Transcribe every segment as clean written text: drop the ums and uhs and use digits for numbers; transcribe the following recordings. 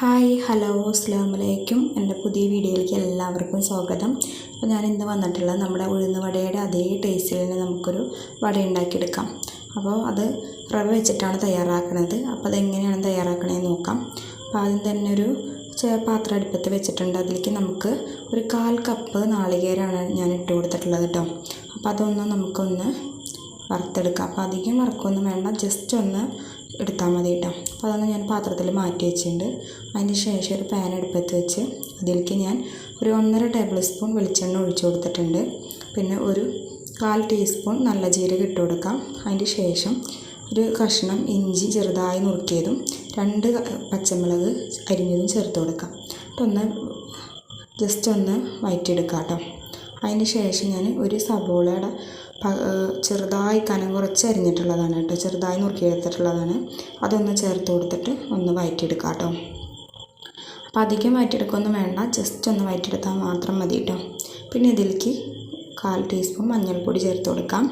Hi hello അസ്സലാമലൈക്കും. എൻ്റെ പുതിയ വീഡിയോയിലേക്ക് എല്ലാവർക്കും സ്വാഗതം. അപ്പോൾ ഞാൻ ഇന്ന് വന്നിട്ടുള്ളത് നമ്മുടെ ഉഴുന്ന് വടയുടെ അതേ ടേസ്റ്റിൽ തന്നെ നമുക്കൊരു വട ഉണ്ടാക്കിയെടുക്കാം. അപ്പോൾ അത് റവ വെച്ചിട്ടാണ് തയ്യാറാക്കുന്നത്. അപ്പോൾ അതെങ്ങനെയാണ് തയ്യാറാക്കണമെന്ന് നോക്കാം. അപ്പോൾ ആദ്യം തന്നെ ഒരു പാത്രം അടുപ്പത്ത് വെച്ചിട്ടുണ്ട്. അതിലേക്ക് നമുക്ക് ഒരു 1/4 കപ്പ് നാളികേരമാണ് ഞാൻ ഇട്ട് കൊടുത്തിട്ടുള്ളത് കേട്ടോ. അപ്പോൾ അതൊന്ന് നമുക്കൊന്ന് വറുത്തെടുക്കാം. അപ്പോൾ അധികം വറുക്കൊന്നും വേണ്ട, ജസ്റ്റ് ഒന്ന് എടുത്താൽ മതി കേട്ടോ. അപ്പോൾ അതൊന്ന് ഞാൻ പാത്രത്തിൽ മാറ്റി വെച്ചിട്ടുണ്ട്. അതിന് ശേഷം ഒരു പാൻ അടുപ്പത്ത് വെച്ച് അതിലേക്ക് ഞാൻ ഒരു 1.5 ടേബിൾ സ്പൂൺ വെളിച്ചെണ്ണ ഒഴിച്ചു കൊടുത്തിട്ടുണ്ട്. പിന്നെ ഒരു 1/4 ടീസ്പൂൺ നല്ല ജീരകം ഇട്ട് കൊടുക്കാം. അതിന് ശേഷം ഒരു കഷ്ണം ഇഞ്ചി ചെറുതായി നുറുക്കിയതും 2 പച്ചമുളക് അരിഞ്ഞതും ചേർത്ത് കൊടുക്കാം. ഒന്ന് ജസ്റ്റ് ഒന്ന് വഴറ്റിയെടുക്കാം കേട്ടോ. അതിന് ശേഷം ഞാൻ ഒരു സബോളയുടെ ചെറുതായി കനം കുറച്ച് അരിഞ്ഞിട്ടുള്ളതാണ് കേട്ടോ, ചെറുതായി നുറുക്കിയെടുത്തിട്ടുള്ളതാണ്. അതൊന്ന് ചേർത്ത് കൊടുത്തിട്ട് ഒന്ന് വഴറ്റിയെടുക്കാം കേട്ടോ. അപ്പോൾ അധികം വഴറ്റിയെടുക്കുകയൊന്നും വേണ്ട, ജസ്റ്റ് ഒന്ന് വഴറ്റിയെടുത്താൽ മാത്രം മതി കേട്ടോ. പിന്നെ ഇതിലേക്ക് 1/4 ടീസ്പൂൺ മഞ്ഞൾപ്പൊടി ചേർത്ത് കൊടുക്കാം.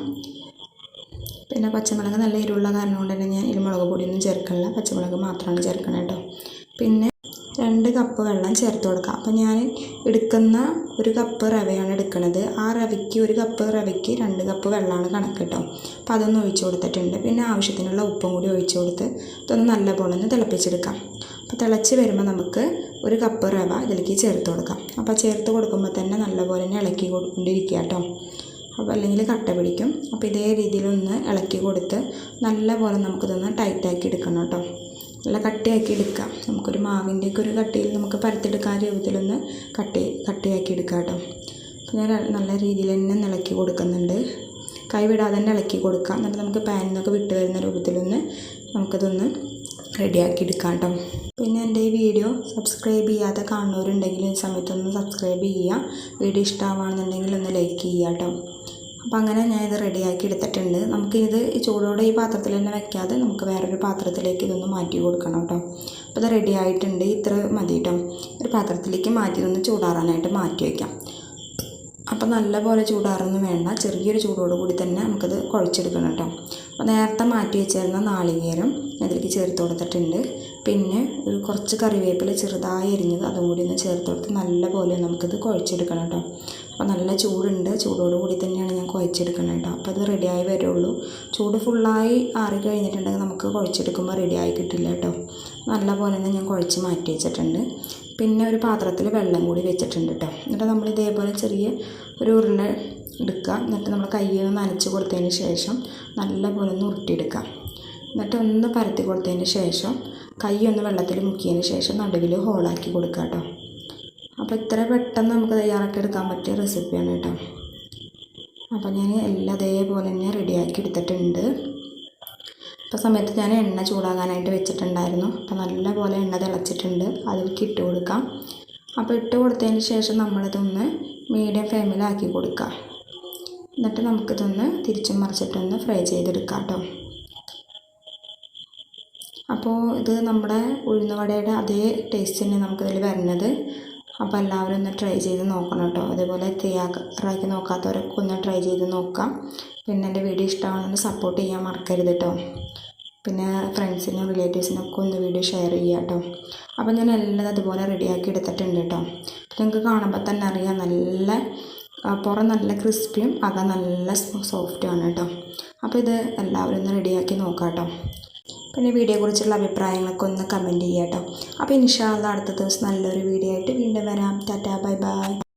പിന്നെ പച്ചമുളക് നല്ല എരിവുള്ള കാരണം കൊണ്ട് തന്നെ ഞാൻ മുളക് പൊടിയൊന്നും ചേർക്കണില്ല, പച്ചമുളക് മാത്രമാണ് ചേർക്കണം കേട്ടോ. പിന്നെ 2 കപ്പ് വെള്ളം ചേർത്ത് കൊടുക്കാം. അപ്പോൾ ഞാൻ എടുക്കുന്ന 1 കപ്പ് റവയാണ് എടുക്കുന്നത്. ആ റവയ്ക്ക് 1 കപ്പ് റവയ്ക്ക് 2 കപ്പ് വെള്ളമാണ് കണക്ക് കേട്ടോ. അപ്പോൾ അതൊന്ന് ഒഴിച്ച് കൊടുത്തിട്ടുണ്ട്. പിന്നെ ആവശ്യത്തിനുള്ള ഉപ്പും കൂടി ഒഴിച്ച് കൊടുത്ത് ഇതൊന്ന് നല്ലപോലെ ഒന്ന് തിളപ്പിച്ചെടുക്കാം. അപ്പോൾ തിളച്ച് വരുമ്പോൾ നമുക്ക് 1 കപ്പ് റവ ഇതിലേക്ക് ചേർത്ത് കൊടുക്കാം. അപ്പോൾ ചേർത്ത് കൊടുക്കുമ്പോൾ തന്നെ നല്ലപോലെ തന്നെ ഇളക്കി കൊണ്ടിരിക്കുക കേട്ടോ. അപ്പോൾ അല്ലെങ്കിൽ കട്ട പിടിക്കും. അപ്പോൾ ഇതേ രീതിയിലൊന്ന് ഇളക്കി കൊടുത്ത് നല്ലപോലെ നമുക്കിതൊന്ന് ടൈറ്റാക്കി എടുക്കണം കേട്ടോ. നല്ല കട്ടിയാക്കി എടുക്കാം. നമുക്കൊരു മാവിൻ്റെയൊക്കെ ഒരു കട്ടിയിൽ നമുക്ക് പരത്തെടുക്കാൻ രൂപത്തിലൊന്ന് കട്ടിയാക്കി എടുക്കാം കേട്ടോ. അപ്പോൾ ഞാൻ നല്ല രീതിയിൽ തന്നെ ഇളക്കി കൊടുക്കുന്നുണ്ട്. കൈ വിടാതെ തന്നെ ഇളക്കി കൊടുക്കാം. എന്നിട്ട് നമുക്ക് പാനിൽ നിന്നൊക്കെ വിട്ട് വരുന്ന രൂപത്തിലൊന്ന് നമുക്കതൊന്ന് റെഡിയാക്കി എടുക്കാം കേട്ടോ. പിന്നെ എൻ്റെ ഈ വീഡിയോ സബ്സ്ക്രൈബ് ചെയ്യാതെ കാണുന്നവരുണ്ടെങ്കിൽ ഈ സമയത്തൊന്ന് സബ്സ്ക്രൈബ് ചെയ്യുക. വീഡിയോ ഇഷ്ടമാണെന്നുണ്ടെങ്കിൽ ഒന്ന് ലൈക്ക് ചെയ്യുക കേട്ടോ. അപ്പോൾ അങ്ങനെ ഞാൻ ഇത് റെഡിയാക്കി എടുത്തിട്ടുണ്ട്. നമുക്കിത് ഈ ചൂടോടെ ഈ പാത്രത്തിൽ തന്നെ വെക്കാതെ നമുക്ക് വേറൊരു പാത്രത്തിലേക്ക് ഇതൊന്ന് മാറ്റി കൊടുക്കണം കേട്ടോ. അപ്പോൾ ഇത് റെഡി ആയിട്ടുണ്ട്. ഇത്ര മതി കേട്ടോ. ഒരു പാത്രത്തിലേക്ക് മാറ്റി ഇതൊന്ന് ചൂടാറാനായിട്ട് മാറ്റി വയ്ക്കാം. അപ്പോൾ നല്ലപോലെ ചൂടാറൊന്നും വേണ്ട, ചെറിയൊരു ചൂടോട് കൂടി തന്നെ നമുക്കത് കുഴച്ചെടുക്കണം കേട്ടോ. അപ്പോൾ നേരത്തെ മാറ്റി വെച്ചിരുന്ന നാളികേരം അതിലേക്ക് ചേർത്ത് കൊടുത്തിട്ടുണ്ട്. പിന്നെ ഒരു കുറച്ച് കറിവേപ്പില ചെറുതായി അരിഞ്ഞത് അതും കൂടി ഒന്ന് ചേർത്ത് കൊടുത്ത് നല്ലപോലെ നമുക്കിത് കുഴച്ചെടുക്കണം കേട്ടോ. അപ്പോൾ നല്ല ചൂടുണ്ട്, ചൂടോട് കൂടി തന്നെയാണ് ഞാൻ കുഴച്ചെടുക്കുന്നത് കേട്ടോ. അപ്പോൾ അത് റെഡിയായി വരുള്ളൂ. ചൂട് ഫുള്ളായി ആറി കഴിഞ്ഞിട്ടുണ്ടെങ്കിൽ നമുക്ക് കുഴച്ചെടുക്കുമ്പോൾ റെഡിയായി കിട്ടില്ല കേട്ടോ. നല്ലപോലെ തന്നെ ഞാൻ കുഴച്ച് മാറ്റി വെച്ചിട്ടുണ്ട്. പിന്നെ ഒരു പാത്രത്തിൽ വെള്ളം കൂടി വെച്ചിട്ടുണ്ട് കേട്ടോ. എന്നിട്ട് നമ്മൾ ഇതേപോലെ ചെറിയ ഒരു ഉരുള എടുക്കുക. എന്നിട്ട് നമ്മൾ കയ്യിൽ നിന്ന് നനച്ച് കൊടുത്തതിന് ശേഷം നല്ലപോലെ ഒന്ന് ഉരുട്ടിയെടുക്കാം. എന്നിട്ട് ഒന്ന് പരത്തി കൊടുത്തതിന് ശേഷം കൈ ഒന്ന് വെള്ളത്തിൽ മുക്കിയതിന് ശേഷം നടുവിൽ ഹോളാക്കി കൊടുക്കുക കേട്ടോ. അപ്പോൾ ഇത്ര പെട്ടെന്ന് നമുക്ക് തയ്യാറാക്കി എടുക്കാൻ പറ്റിയ റെസിപ്പിയാണ് കേട്ടോ. അപ്പോൾ ഞാൻ എല്ലാം അതേപോലെ തന്നെ റെഡിയാക്കി എടുത്തിട്ടുണ്ട്. ഇപ്പോൾ സമയത്ത് ഞാൻ എണ്ണ ചൂടാകാനായിട്ട് വെച്ചിട്ടുണ്ടായിരുന്നു. അപ്പോൾ നല്ലപോലെ എണ്ണ തിളച്ചിട്ടുണ്ട്. അതിലേക്ക് ഇട്ട് കൊടുക്കാം. അപ്പോൾ ഇട്ട് കൊടുത്തതിന് ശേഷം നമ്മളിതൊന്ന് മീഡിയം ഫ്ലെയിമിലാക്കി കൊടുക്കുക. എന്നിട്ട് നമുക്കിതൊന്ന് തിരിച്ചും മറിച്ചിട്ടൊന്ന് ഫ്രൈ ചെയ്തെടുക്കാം കേട്ടോ. അപ്പോൾ ഇത് നമ്മുടെ ഉഴുന്ന് വടയുടെ അതേ ടേസ്റ്റ് തന്നെ നമുക്കിതിൽ വരുന്നത്. അപ്പോൾ എല്ലാവരും ഒന്ന് ട്രൈ ചെയ്ത് നോക്കണം കേട്ടോ. അതേപോലെ തയ്യാറാക്കി നോക്കാത്തവരൊക്കെ ഒന്ന് ട്രൈ ചെയ്ത് നോക്കാം. പിന്നെ എൻ്റെ വീഡിയോ ഇഷ്ടമാണെന്ന് സപ്പോർട്ട് ചെയ്യാൻ മറക്കരുത് കേട്ടോ. പിന്നെ ഫ്രണ്ട്സിനും റിലേറ്റീവ്സിനൊക്കെ ഒന്ന് വീഡിയോ ഷെയർ ചെയ്യുക കേട്ടോ. അപ്പോൾ ഞാൻ എല്ലാം അതുപോലെ റെഡിയാക്കി എടുത്തിട്ടുണ്ട് കേട്ടോ. നിങ്ങൾക്ക് കാണുമ്പോൾ തന്നെ അറിയാം, നല്ല പുറം നല്ല ക്രിസ്പിയും അകം നല്ല സോഫ്റ്റുമാണ് കേട്ടോ. അപ്പോൾ ഇത് എല്ലാവരും ഒന്ന് റെഡിയാക്കി നോക്കാം കേട്ടോ. പിന്നെ വീഡിയോയെക്കുറിച്ചുള്ള അഭിപ്രായങ്ങളൊക്കെ ഒന്ന് കമൻറ്റ് ചെയ്യുക കേട്ടോ. അപ്പോൾ ഇൻഷാ അല്ലാഹ് അടുത്ത ദിവസം നല്ലൊരു വീഡിയോ ആയിട്ട് വീണ്ടും വരാം. Tata, bye bye.